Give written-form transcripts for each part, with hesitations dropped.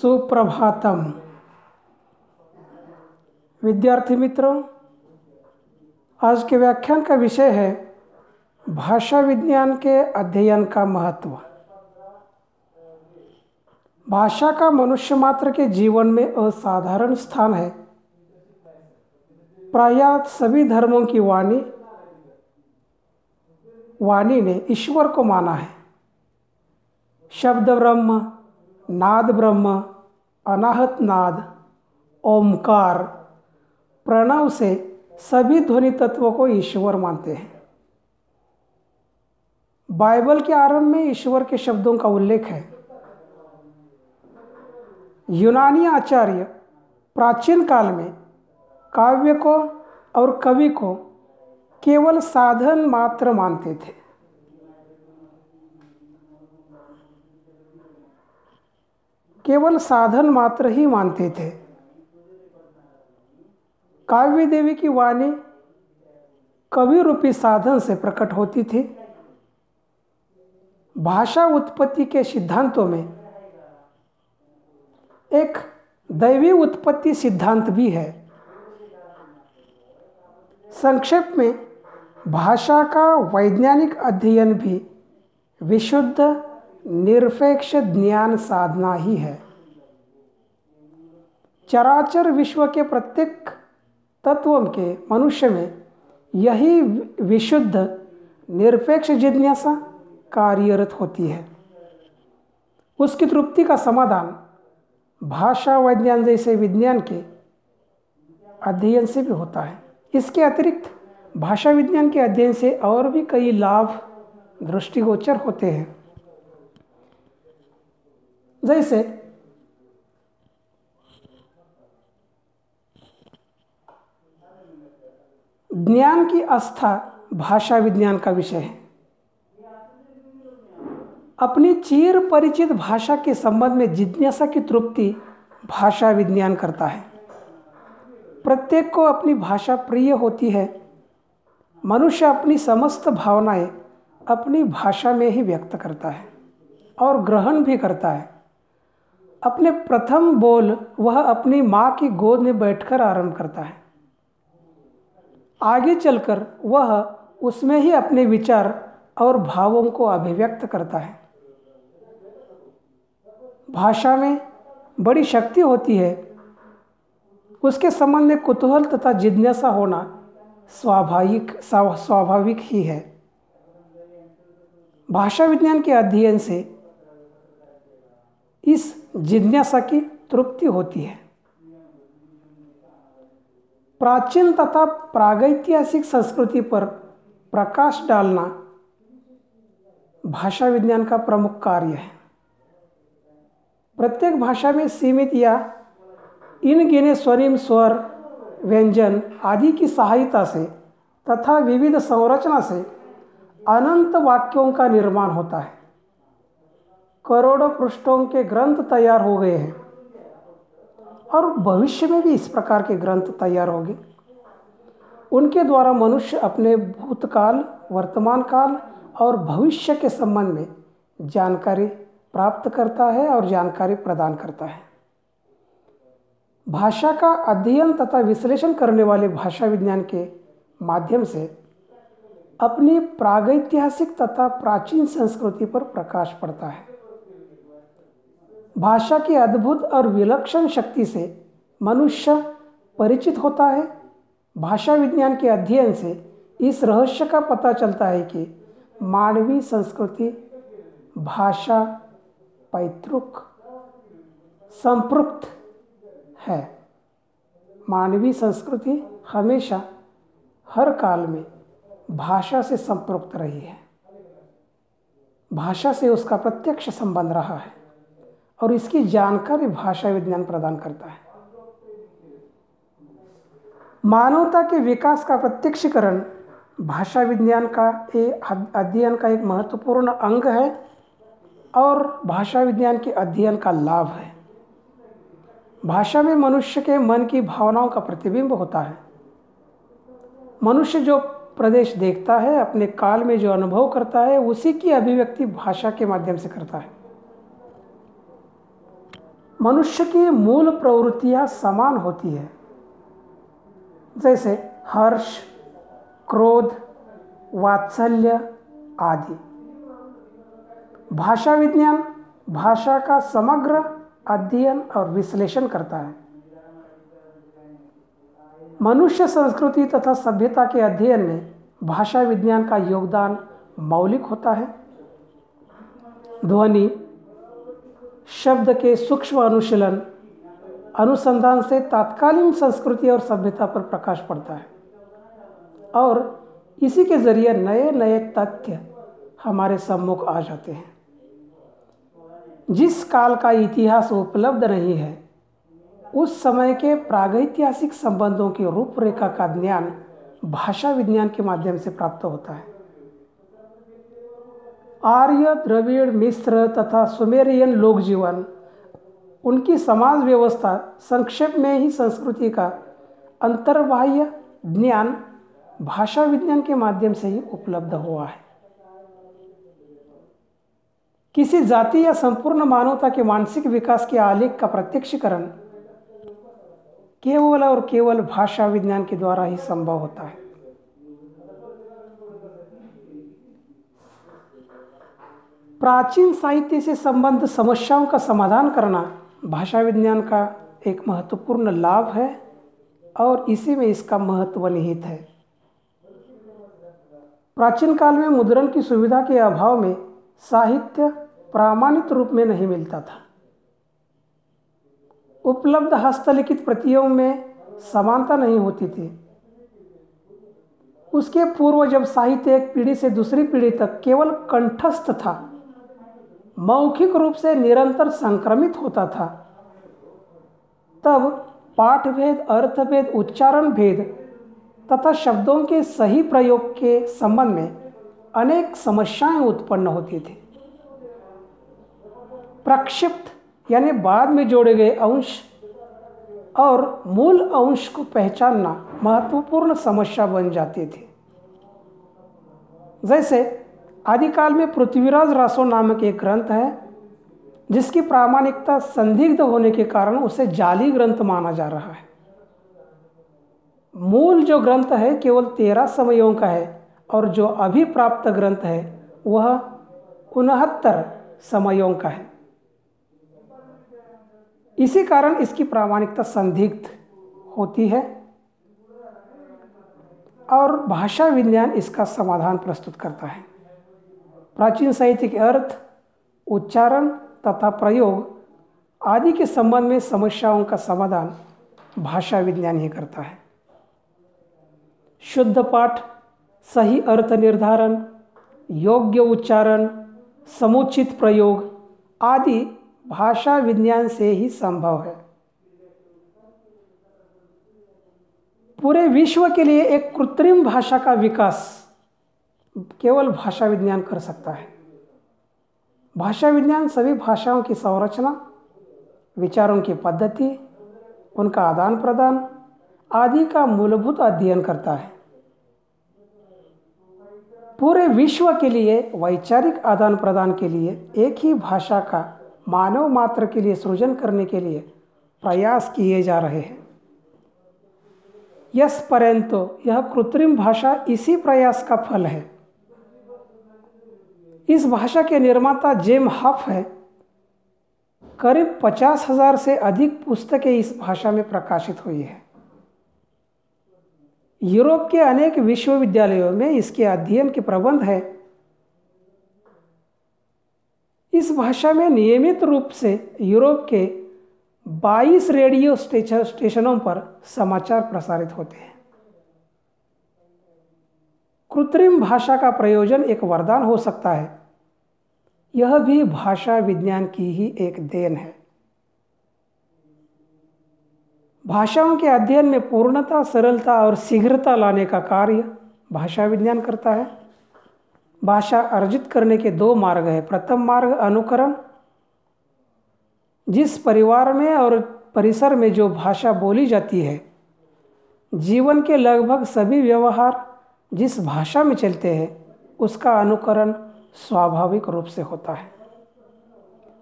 सुप्रभातम। विद्यार्थी मित्रों, आज के व्याख्यान का विषय है भाषा विज्ञान के अध्ययन का महत्व। भाषा का मनुष्य मात्र के जीवन में असाधारण स्थान है। प्रायः सभी धर्मों की वाणी ने ईश्वर को माना है। शब्द ब्रह्म, नाद ब्रह्म, अनाहत नाद, ओमकार, प्रणव से सभी ध्वनि तत्वों को ईश्वर मानते हैं। बाइबल के आरंभ में ईश्वर के शब्दों का उल्लेख है। यूनानी आचार्य प्राचीन काल में काव्य को और कवि को केवल साधन मात्र मानते थे। केवल साधन मात्र ही मानते थे। काव्य देवी की वाणी कवि रूपी साधन से प्रकट होती थी। भाषा उत्पत्ति के सिद्धांतों में एक दैवी उत्पत्ति सिद्धांत भी है। संक्षेप में भाषा का वैज्ञानिक अध्ययन भी विशुद्ध निरपेक्ष ज्ञान साधना ही है। चराचर विश्व के प्रत्येक तत्व के मनुष्य में यही विशुद्ध निरपेक्ष जिज्ञासा कार्यरत होती है। उसकी तृप्ति का समाधान भाषा विज्ञान जैसे विज्ञान के अध्ययन से भी होता है। इसके अतिरिक्त भाषा विज्ञान के अध्ययन से और भी कई लाभ दृष्टिगोचर होते हैं। जैसे ज्ञान की आस्था भाषा विज्ञान का विषय है। अपनी चिर परिचित भाषा के संबंध में जिज्ञासा की तृप्ति भाषा विज्ञान करता है। प्रत्येक को अपनी भाषा प्रिय होती है। मनुष्य अपनी समस्त भावनाएं अपनी भाषा में ही व्यक्त करता है और ग्रहण भी करता है। अपने प्रथम बोल वह अपनी माँ की गोद में बैठकर आरंभ करता है। आगे चलकर वह उसमें ही अपने विचार और भावों को अभिव्यक्त करता है। भाषा में बड़ी शक्ति होती है। उसके संबंध में कुतूहल तथा जिज्ञासा होना स्वाभाविक ही है। भाषा विज्ञान के अध्ययन से इस जिज्ञासा की तृप्ति होती है। प्राचीन तथा प्रागैतिहासिक संस्कृति पर प्रकाश डालना भाषा विज्ञान का प्रमुख कार्य है। प्रत्येक भाषा में सीमित या इनगिने स्वनिम, स्वर, व्यंजन आदि की सहायता से तथा विविध संरचना से अनंत वाक्यों का निर्माण होता है। करोड़ों पृष्ठों के ग्रंथ तैयार हो गए हैं और भविष्य में भी इस प्रकार के ग्रंथ तैयार होंगे। उनके द्वारा मनुष्य अपने भूतकाल, वर्तमान काल और भविष्य के संबंध में जानकारी प्राप्त करता है और जानकारी प्रदान करता है। भाषा का अध्ययन तथा विश्लेषण करने वाले भाषा विज्ञान के माध्यम से अपनी प्रागैतिहासिक तथा प्राचीन संस्कृति पर प्रकाश पड़ता है। भाषा की अद्भुत और विलक्षण शक्ति से मनुष्य परिचित होता है। भाषा विज्ञान के अध्ययन से इस रहस्य का पता चलता है कि मानवीय संस्कृति भाषा पैतृक संपृक्त है। मानवीय संस्कृति हमेशा हर काल में भाषा से संपृक्त रही है। भाषा से उसका प्रत्यक्ष संबंध रहा है और इसकी जानकारी भाषा विज्ञान प्रदान करता है। मानवता के विकास का प्रत्यक्षीकरण भाषा विज्ञान का अध्ययन का एक महत्वपूर्ण अंग है और भाषा विज्ञान के अध्ययन का लाभ है। भाषा में मनुष्य के मन की भावनाओं का प्रतिबिंब होता है। मनुष्य जो प्रदेश देखता है, अपने काल में जो अनुभव करता है, उसी की अभिव्यक्ति भाषा के माध्यम से करता है। मनुष्य की मूल प्रवृत्तियां समान होती है, जैसे हर्ष, क्रोध, वात्सल्य आदि। भाषा विज्ञान भाषा का समग्र अध्ययन और विश्लेषण करता है। मनुष्य संस्कृति तथा सभ्यता के अध्ययन में भाषा विज्ञान का योगदान मौलिक होता है। ध्वनि, शब्द के सूक्ष्म अनुशीलन, अनुसंधान से तात्कालीन संस्कृति और सभ्यता पर प्रकाश पड़ता है और इसी के जरिए नए नए तथ्य हमारे सम्मुख आ जाते हैं। जिस काल का इतिहास उपलब्ध नहीं है, उस समय के प्रागैतिहासिक संबंधों की रूपरेखा का ज्ञान भाषा विज्ञान के माध्यम से प्राप्त होता है। आर्य, द्रविड़, मिस्र तथा सुमेरियन लोक जीवन, उनकी समाज व्यवस्था, संक्षेप में ही संस्कृति का अंतर्बाह्य ज्ञान भाषा विज्ञान के माध्यम से ही उपलब्ध हुआ है। किसी जाति या संपूर्ण मानवता के मानसिक विकास के आलेख का प्रत्यक्षीकरण केवल और केवल भाषा विज्ञान के द्वारा ही संभव होता है। प्राचीन साहित्य से संबद्ध समस्याओं का समाधान करना भाषा विज्ञान का एक महत्वपूर्ण लाभ है और इसी में इसका महत्व निहित है। प्राचीन काल में मुद्रण की सुविधा के अभाव में साहित्य प्रामाणिक रूप में नहीं मिलता था। उपलब्ध हस्तलिखित प्रतियों में समानता नहीं होती थी। उसके पूर्व जब साहित्य एक पीढ़ी से दूसरी पीढ़ी तक केवल कंठस्थ था, मौखिक रूप से निरंतर संक्रमित होता था, तब पाठ भेद, अर्थ भेद, उच्चारण भेद तथा शब्दों के सही प्रयोग के संबंध में अनेक समस्याएं उत्पन्न होती थी। प्रक्षिप्त यानी बाद में जोड़े गए अंश और मूल अंश को पहचानना महत्वपूर्ण समस्या बन जाती थी। जैसे आदिकाल में पृथ्वीराज रासो नामक एक ग्रंथ है, जिसकी प्रामाणिकता संदिग्ध होने के कारण उसे जाली ग्रंथ माना जा रहा है। मूल जो ग्रंथ है केवल 13 समयों का है और जो अभी प्राप्त ग्रंथ है वह 69 समयों का है। इसी कारण इसकी प्रामाणिकता संदिग्ध होती है और भाषा विज्ञान इसका समाधान प्रस्तुत करता है। प्राचीन साहित्य के अर्थ, उच्चारण तथा प्रयोग आदि के संबंध में समस्याओं का समाधान भाषा विज्ञान ही करता है। शुद्ध पाठ, सही अर्थ निर्धारण, योग्य उच्चारण, समुचित प्रयोग आदि भाषा विज्ञान से ही संभव है। पूरे विश्व के लिए एक कृत्रिम भाषा का विकास केवल भाषा विज्ञान कर सकता है। भाषा विज्ञान सभी भाषाओं की संरचना, विचारों की पद्धति, उनका आदान प्रदान आदि का मूलभूत अध्ययन करता है। पूरे विश्व के लिए वैचारिक आदान प्रदान के लिए एक ही भाषा का मानव मात्र के लिए सृजन करने के लिए प्रयास किए जा रहे हैं। परंतु यह कृत्रिम भाषा इसी प्रयास का फल है। इस भाषा के निर्माता जेम हफ है। करीब 50,000 से अधिक पुस्तकें इस भाषा में प्रकाशित हुई है। यूरोप के अनेक विश्वविद्यालयों में इसके अध्ययन के प्रबंध है। इस भाषा में नियमित रूप से यूरोप के 22 रेडियो स्टेशनों पर समाचार प्रसारित होते हैं। कृत्रिम भाषा का प्रयोजन एक वरदान हो सकता है। यह भी भाषा विज्ञान की ही एक देन है। भाषाओं के अध्ययन में पूर्णता, सरलता और शीघ्रता लाने का कार्य भाषा विज्ञान करता है। भाषा अर्जित करने के 2 मार्ग हैं। प्रथम मार्ग अनुकरण, जिस परिवार में और परिसर में जो भाषा बोली जाती है, जीवन के लगभग सभी व्यवहार जिस भाषा में चलते हैं उसका अनुकरण स्वाभाविक रूप से होता है।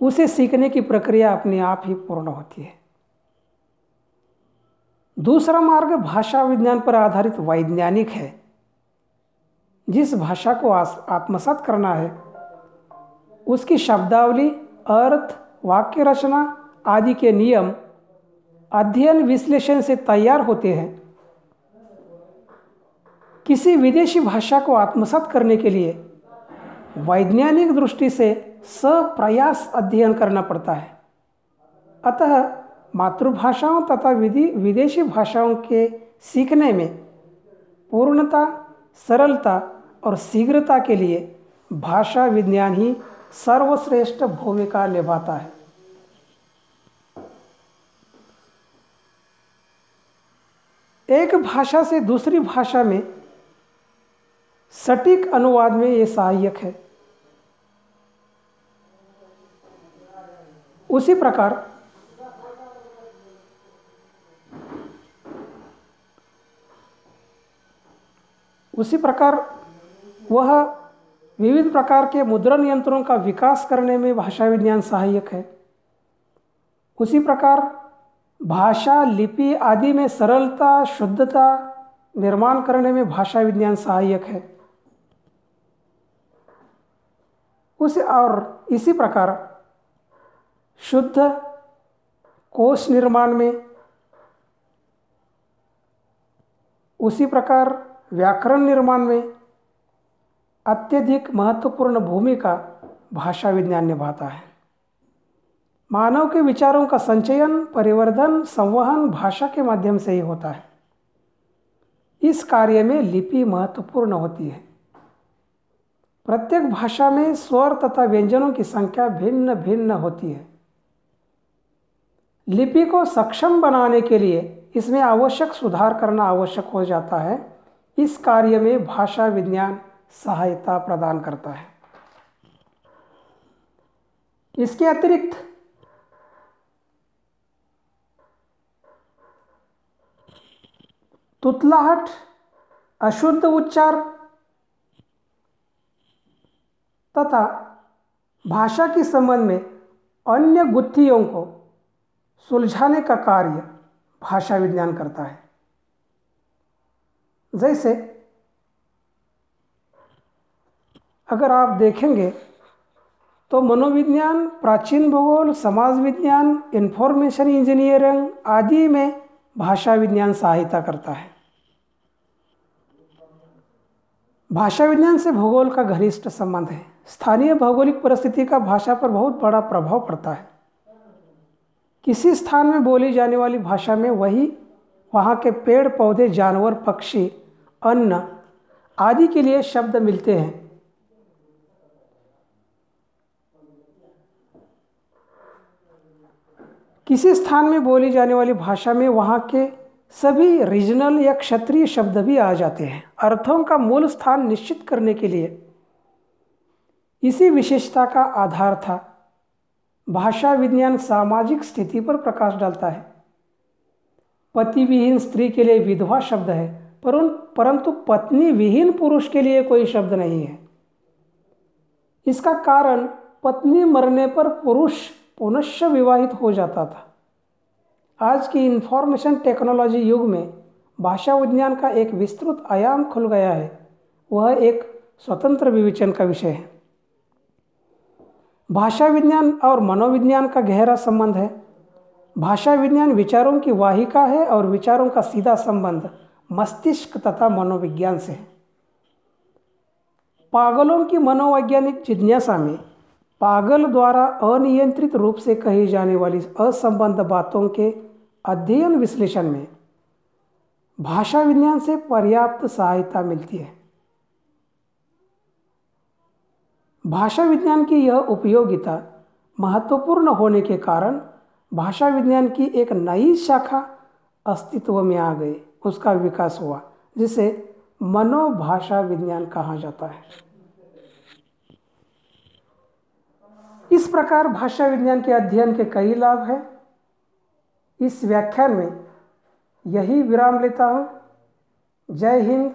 उसे सीखने की प्रक्रिया अपने आप ही पूर्ण होती है। दूसरा मार्ग भाषा विज्ञान पर आधारित वैज्ञानिक है। जिस भाषा को आत्मसात करना है उसकी शब्दावली, अर्थ, वाक्य रचना आदि के नियम अध्ययन विश्लेषण से तैयार होते हैं। किसी विदेशी भाषा को आत्मसात करने के लिए वैज्ञानिक दृष्टि से सप्रयास अध्ययन करना पड़ता है। अतः मातृभाषाओं तथा विदेशी भाषाओं के सीखने में पूर्णता, सरलता और शीघ्रता के लिए भाषा विज्ञान ही सर्वश्रेष्ठ भूमिका निभाता है। एक भाषा से दूसरी भाषा में सटीक अनुवाद में ये सहायक है। उसी प्रकार वह विविध प्रकार के मुद्रण यंत्रों का विकास करने में भाषा विज्ञान सहायक है। उसी प्रकार भाषा, लिपि आदि में सरलता, शुद्धता निर्माण करने में भाषा विज्ञान सहायक है। इसी प्रकार शुद्ध कोश निर्माण में, उसी प्रकार व्याकरण निर्माण में अत्यधिक महत्वपूर्ण भूमिका भाषा विज्ञान निभाता है। मानव के विचारों का संचयन, परिवर्धन, संवहन भाषा के माध्यम से ही होता है। इस कार्य में लिपि महत्वपूर्ण होती है। प्रत्येक भाषा में स्वर तथा व्यंजनों की संख्या भिन्न भिन्न होती है। लिपि को सक्षम बनाने के लिए इसमें आवश्यक सुधार करना आवश्यक हो जाता है। इस कार्य में भाषा विज्ञान सहायता प्रदान करता है। इसके अतिरिक्त तुतलाहट, अशुद्ध उच्चार तथा भाषा के संबंध में अन्य गुत्थियों को सुलझाने का कार्य भाषा विज्ञान करता है। जैसे अगर आप देखेंगे तो मनोविज्ञान, प्राचीन भूगोल, समाज विज्ञान, इंफॉर्मेशन इंजीनियरिंग आदि में भाषा विज्ञान सहायता करता है। भाषा विज्ञान से भूगोल का घनिष्ठ संबंध है। स्थानीय भौगोलिक परिस्थिति का भाषा पर बहुत बड़ा प्रभाव पड़ता है। किसी स्थान में बोली जाने वाली भाषा में वहाँ के पेड़ पौधे, जानवर, पक्षी, अन्न आदि के लिए शब्द मिलते हैं। किसी स्थान में बोली जाने वाली भाषा में वहाँ के सभी रीजनल या क्षेत्रीय शब्द भी आ जाते हैं। अर्थों का मूल स्थान निश्चित करने के लिए इसी विशेषता का आधार था। भाषा विज्ञान सामाजिक स्थिति पर प्रकाश डालता है। पति विहीन स्त्री के लिए विधवा शब्द है, परंतु पत्नी विहीन पुरुष के लिए कोई शब्द नहीं है। इसका कारण पत्नी मरने पर पुरुष पुनश्च विवाहित हो जाता था। आज की इंफॉर्मेशन टेक्नोलॉजी युग में भाषा विज्ञान का एक विस्तृत आयाम खुल गया है। वह एक स्वतंत्र विवेचन का विषय है। भाषा विज्ञान और मनोविज्ञान का गहरा संबंध है। भाषा विज्ञान विचारों की वाहिका है और विचारों का सीधा संबंध मस्तिष्क तथा मनोविज्ञान से है। पागलों की मनोवैज्ञानिक जिज्ञासा में पागल द्वारा अनियंत्रित रूप से कही जाने वाली असंबद्ध बातों के अध्ययन विश्लेषण में भाषा विज्ञान से पर्याप्त सहायता मिलती है। भाषा विज्ञान की यह उपयोगिता महत्वपूर्ण होने के कारण भाषा विज्ञान की एक नई शाखा अस्तित्व में आ गई, उसका विकास हुआ, जिसे मनोभाषा विज्ञान कहा जाता है। इस प्रकार भाषा विज्ञान के अध्ययन के कई लाभ हैं। इस व्याख्यान में यही विराम लेता हूँ। जय हिंद,